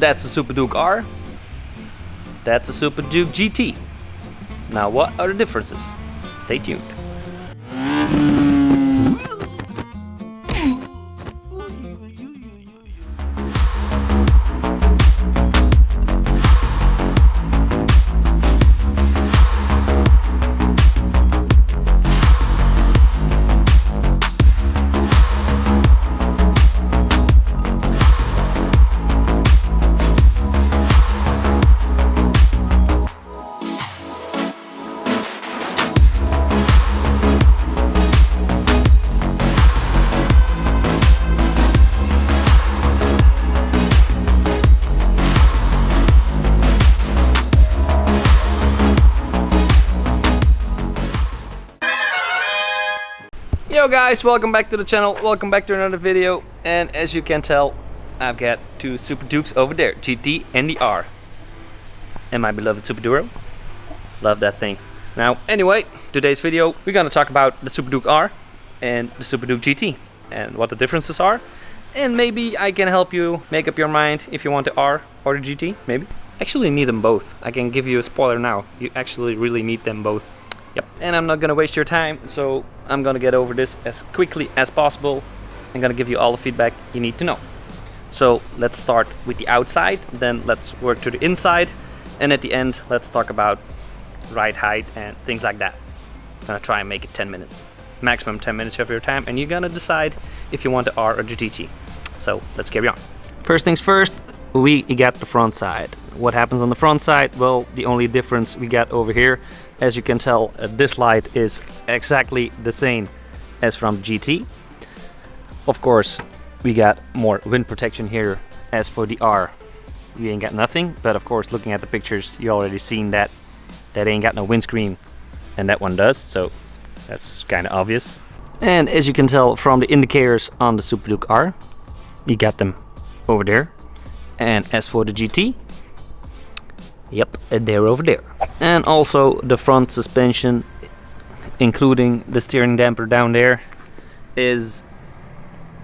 That's a Superduke R. That's a Superduke GT. Now what are the differences? Stay tuned. Yo guys, welcome back to the channel, welcome back to another video. And as you can tell, I've got two Superdukes over there, GT and the R. And my beloved Superduro. Love that thing. Now anyway, today's video we're gonna talk about the Superduke R and the Superduke GT and what the differences are. And maybe I can help you make up your mind if you want the R or the GT, maybe. Actually need them both. I can give you a spoiler now. You actually really need them both. Yep, and I'm not gonna waste your time, so I'm gonna get over this as quickly as possible. I'm gonna give you all the feedback you need to know. So let's start with the outside, then let's work to the inside, and at the end let's talk about ride height and things like that. I'm gonna try and make it 10 minutes, maximum 10 minutes of your time, and you're gonna decide if you want the R or the GT. So let's carry on. First things first, we got the front side. What happens on the front side? Well, the only difference we got over here, as you can tell, this light is exactly the same as from GT. Of course, we got more wind protection here. As for the R, we ain't got nothing, but of course, looking at the pictures, you already seen that ain't got no windscreen, and that one does, so that's kind of obvious. And as you can tell from the indicators on the Superduke R, you got them over there. And as for the GT, yep, they're over there. And also the front suspension, including the steering damper down there, is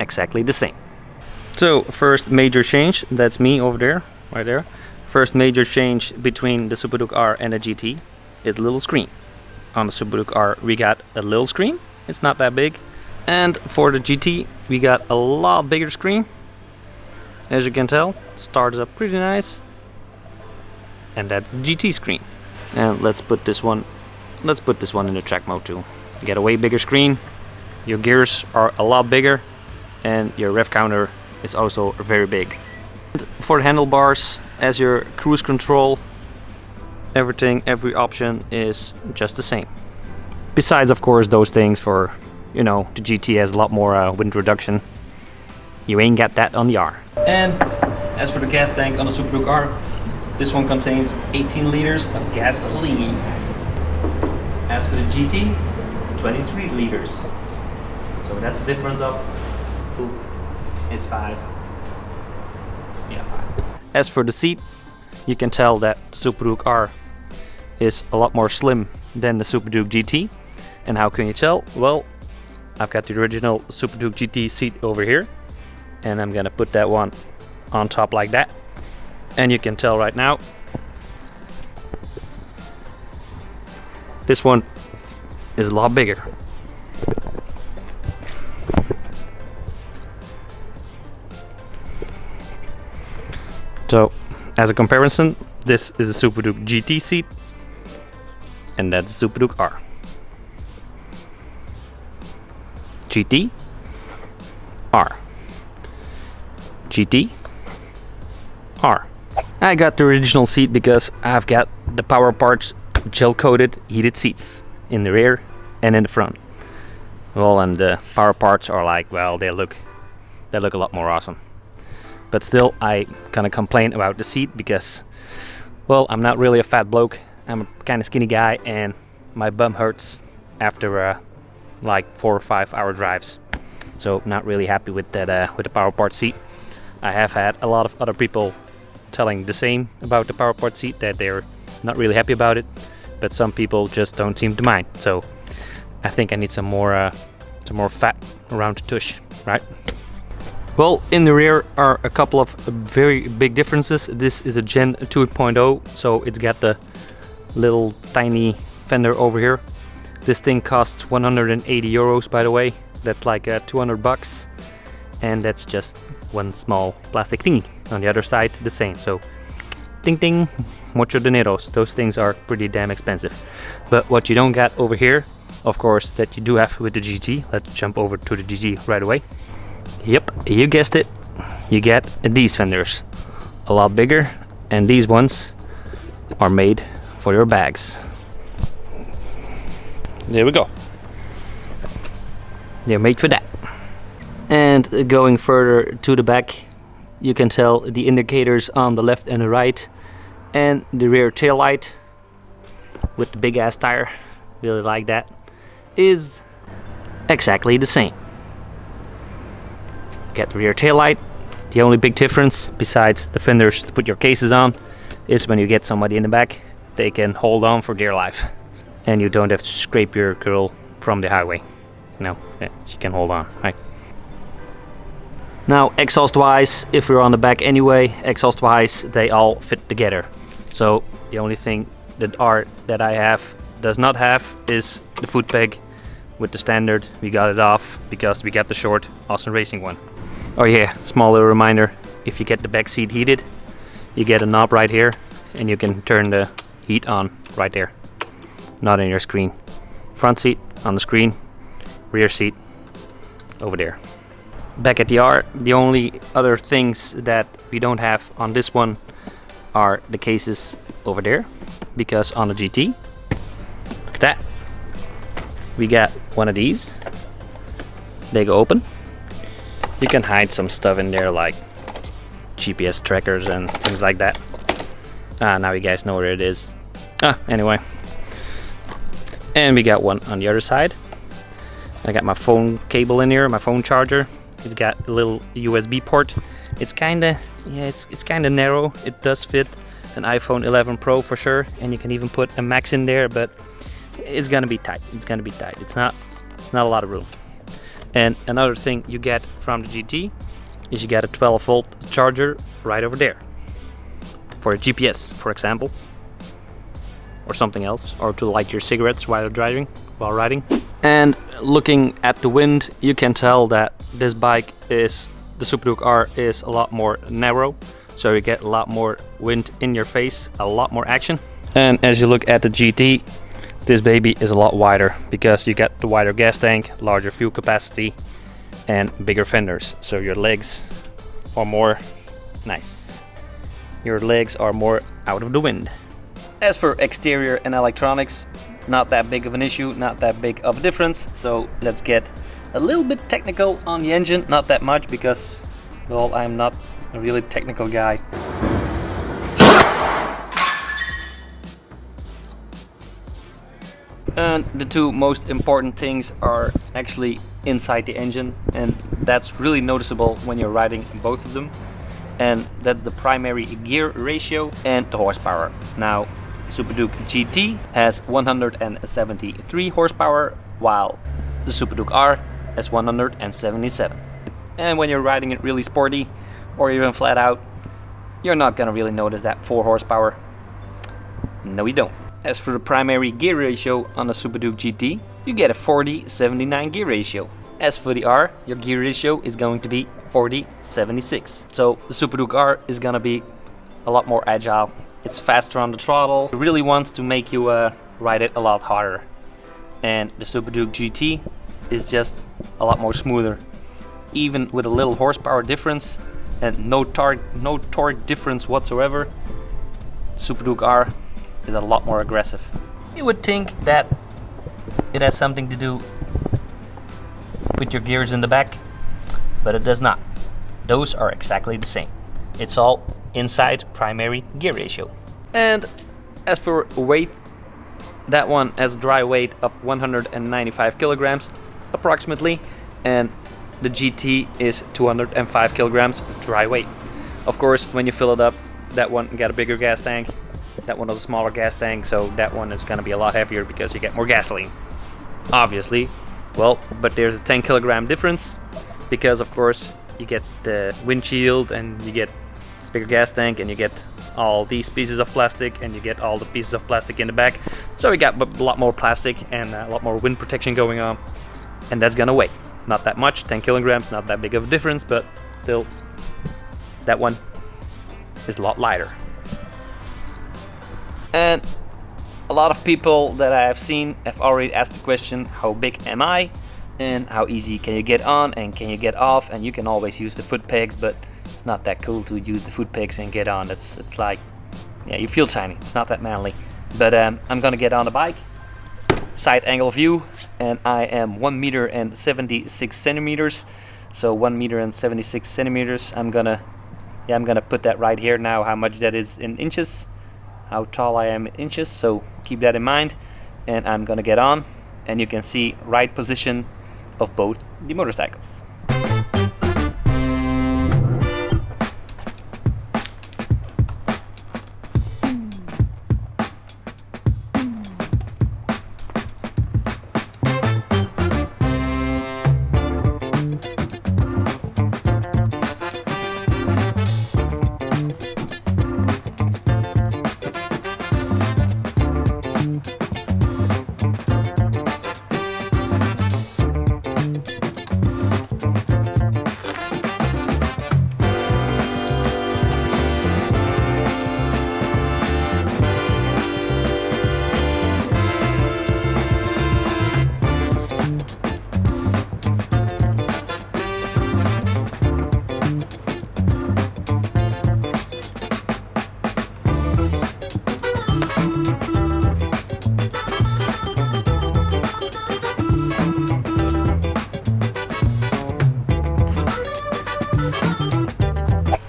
exactly the same. So first major change, that's me over there, right there. First major change between the Superduke R and the GT is the little screen. On the Superduke R we got a little screen, it's not that big. And for the GT we got a lot bigger screen. As you can tell, starts up pretty nice. And that's the GT screen. And let's put this one in the track mode too. You get a way bigger screen, your gears are a lot bigger, and your rev counter is also very big. And for the handlebars, as your cruise control, every option is just the same. Besides, of course, those things for, you know, the GT has a lot more wind reduction. You ain't got that on the R. And as for the gas tank on the Superduke R, this one contains 18 liters of gasoline. As for the GT, 23 liters. So that's the difference of, it's 5. Yeah, 5. As for the seat, you can tell that the Superduke R is a lot more slim than the Superduke GT. And how can you tell? Well, I've got the original Superduke GT seat over here. And I'm gonna put that one on top like that. And you can tell right now, this one is a lot bigger. So, as a comparison, this is a Superduke GT seat, and that's the Superduke R. GT, R. GT, R. I got the original seat because I've got the power parts gel coated heated seats in the rear and in the front. Well, and the power parts are like, well, they look a lot more awesome. But still, I kind of complain about the seat because, well, I'm not really a fat bloke. I'm a kind of skinny guy, and my bum hurts after like 4 or 5 hour drives. So not really happy with that with the power part seat. I have had a lot of other people telling the same about the power part seat, that they're not really happy about it, but some people just don't seem to mind. So I think I need some more fat around the tush, right? Well, in the rear are a couple of very big differences. This is a Gen 2.0, so it's got the little tiny fender over here. This thing costs 180 euros, by the way. That's like 200 bucks, and that's just one small plastic thingy. On the other side, the same. So, ding ding, mucho dineros. Those things are pretty damn expensive. But what you don't get over here, of course, that you do have with the GT. Let's jump over to the GT right away. Yep, you guessed it. You get these fenders, a lot bigger, and these ones are made for your bags. There we go. They're made for that. And going further to the back, you can tell the indicators on the left and the right, and the rear tail light with the big ass tire, really like that, is exactly the same. Get the rear tail light. The only big difference, besides the fenders to put your cases on, is when you get somebody in the back, they can hold on for dear life. And you don't have to scrape your girl from the highway. No, yeah, she can hold on, right? Now, exhaust wise, if we're on the back anyway, exhaust wise, they all fit together. So the only thing that I have does not have is the foot peg. With the standard, we got it off because we got the short Austin Racing one. Oh yeah, small little reminder, if you get the back seat heated, you get a knob right here and you can turn the heat on right there, not in your screen. Front seat on the screen, rear seat over there. Back at the R, the only other things that we don't have on this one are the cases over there, because on the GT, look at that, we got one of these. They go open. You can hide some stuff in there like GPS trackers and things like that. Now you guys know where it is. Anyway. And we got one on the other side. I got my phone cable in here, my phone charger. It's got a little USB port. It's kinda narrow. It does fit an iPhone 11 Pro for sure, and you can even put a Max in there, but it's gonna be tight. It's not a lot of room. And another thing you get from the GT is you get a 12-volt charger right over there for a GPS, for example, or something else, or to light your cigarettes while riding. And looking at the wind, you can tell that this bike is, the Superduke R, is a lot more narrow, so you get a lot more wind in your face, a lot more action. And as you look at the GT, this baby is a lot wider because you get the wider gas tank, larger fuel capacity, and bigger fenders. So your legs are more nice. Your legs are more out of the wind. As for exterior and electronics, not that big of an issue, not that big of a difference. So let's get a little bit technical on the engine. Not that much because, well, I'm not a really technical guy. And the two most important things are actually inside the engine, and that's really noticeable when you're riding both of them. And that's the primary gear ratio and the horsepower. Now, Superduke GT has 173 horsepower, while the Superduke R has 177. And when you're riding it really sporty, or even flat out, you're not gonna really notice that 4 horsepower. No, you don't. As for the primary gear ratio on the Superduke GT, you get a 40-79 gear ratio. As for the R, your gear ratio is going to be 40-76. So the Superduke R is gonna be a lot more agile. It's faster on the throttle. It really wants to make you ride it a lot harder. And the Superduke GT is just a lot more smoother. Even with a little horsepower difference and no torque difference whatsoever, Superduke R is a lot more aggressive. You would think that it has something to do with your gears in the back, but it does not. Those are exactly the same. It's all inside primary gear ratio. And as for weight, that one has a dry weight of 195 kilograms approximately, and the GT is 205 kilograms dry weight. Of course, when you fill it up, that one got a bigger gas tank, that one has a smaller gas tank, so that one is going to be a lot heavier because you get more gasoline, obviously. Well, but there's a 10 kilogram difference because, of course, you get the windshield, and you get bigger gas tank, and you get all these pieces of plastic, and you get all the pieces of plastic in the back. So we got a lot more plastic and a lot more wind protection going on, and that's gonna weigh. Not that much, 10 kilograms, not that big of a difference, but still, that one is a lot lighter. And a lot of people that I have seen have already asked the question, how big am I? And how easy can you get on and can you get off? And you can always use the foot pegs, but it's not that cool to use the foot pegs and get on. It's like, yeah, you feel tiny. It's not that manly. But I'm gonna get on the bike, side angle view, and I am 1 meter and 76 centimeters. So 1 meter and 76 centimeters. I'm gonna put that right here now, how much that is in inches, how tall I am in inches. So keep that in mind. And I'm gonna get on, and you can see right position of both the motorcycles.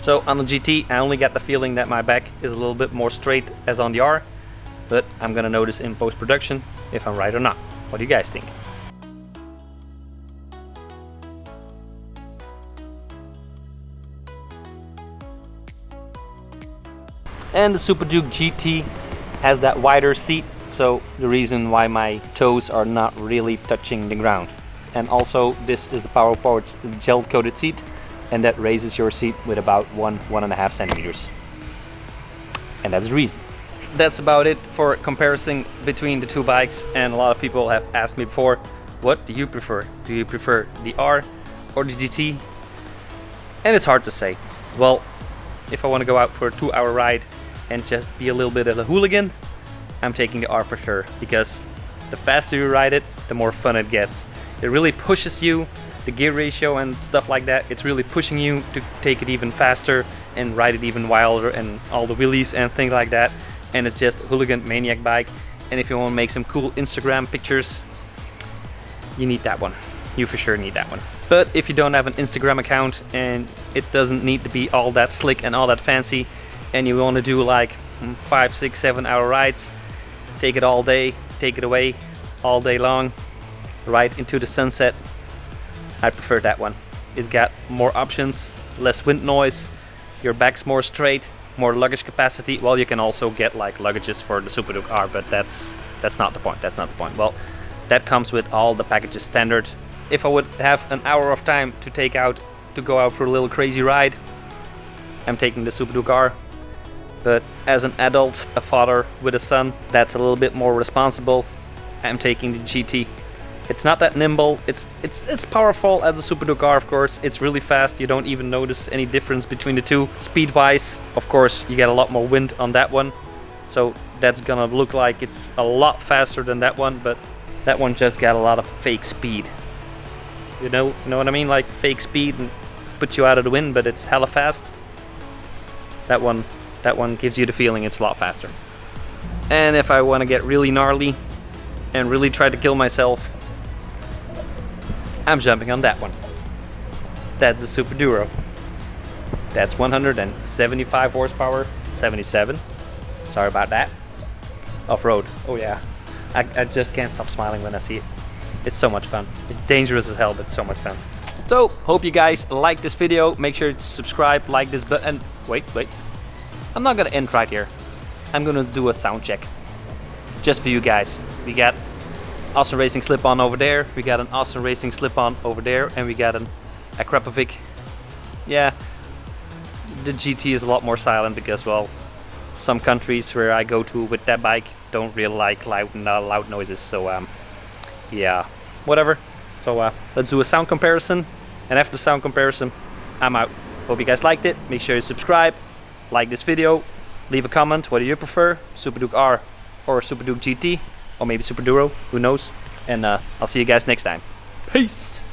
So on the GT, I only got the feeling that my back is a little bit more straight as on the R, but I'm gonna notice in post-production if I'm right or not. What do you guys think? And the Superduke GT has that wider seat, so the reason why my toes are not really touching the ground. And also this is the Power Sports gel coated seat, and that raises your seat with about 1.5 centimeters. And that's the reason. That's about it for comparison between the two bikes, and a lot of people have asked me before, what do you prefer? Do you prefer the R or the GT? And it's hard to say. Well, if I want to go out for a 2-hour ride and just be a little bit of a hooligan, I'm taking the R for sure, because the faster you ride it, the more fun it gets. It really pushes you, the gear ratio and stuff like that, it's really pushing you to take it even faster and ride it even wilder, and all the wheelies and things like that. And it's just a hooligan maniac bike. And if you want to make some cool Instagram pictures, you need that one. You for sure need that one. But if you don't have an Instagram account and it doesn't need to be all that slick and all that fancy, and you want to do like 5, 6, 7 hour rides, take it all day, take it away all day long, right into the sunset, I prefer that one. It's got more options, less wind noise, your back's more straight, more luggage capacity. Well, you can also get like luggages for the Superduke R, but that's not the point. That's not the point. Well, that comes with all the packages standard. If I would have an hour of time to go out for a little crazy ride, I'm taking the Superduke R. But as an adult, a father with a son, that's a little bit more responsible, I'm taking the GT. It's not that nimble, it's powerful as a Superduke R, of course. It's really fast, you don't even notice any difference between the two. Speed-wise, of course, you get a lot more wind on that one, so that's gonna look like it's a lot faster than that one, but that one just got a lot of fake speed. You know what I mean? Like fake speed and puts you out of the wind, but it's hella fast. That one gives you the feeling it's a lot faster. And if I want to get really gnarly and really try to kill myself, I'm jumping on that one. That's the Superduro. That's 175 horsepower, 77. Sorry about that. Off-road, oh yeah. I just can't stop smiling when I see it. It's so much fun. It's dangerous as hell, but so much fun. So, hope you guys like this video. Make sure to subscribe, like this button. Wait. I'm not gonna end right here. I'm gonna do a sound check. Just for you guys. We got awesome racing slip-on over there, we got an awesome racing slip-on over there, and we got an Akrapovic yeah, the GT is a lot more silent because, well, some countries where I go to with that bike don't really like loud noises. So yeah, whatever. So let's do a sound comparison, and after the sound comparison, I'm out. Hope you guys liked it. Make sure you subscribe, like this video, leave a comment whether you prefer Superduke R or Superduke GT, or maybe Superduro, who knows. And I'll see you guys next time. Peace!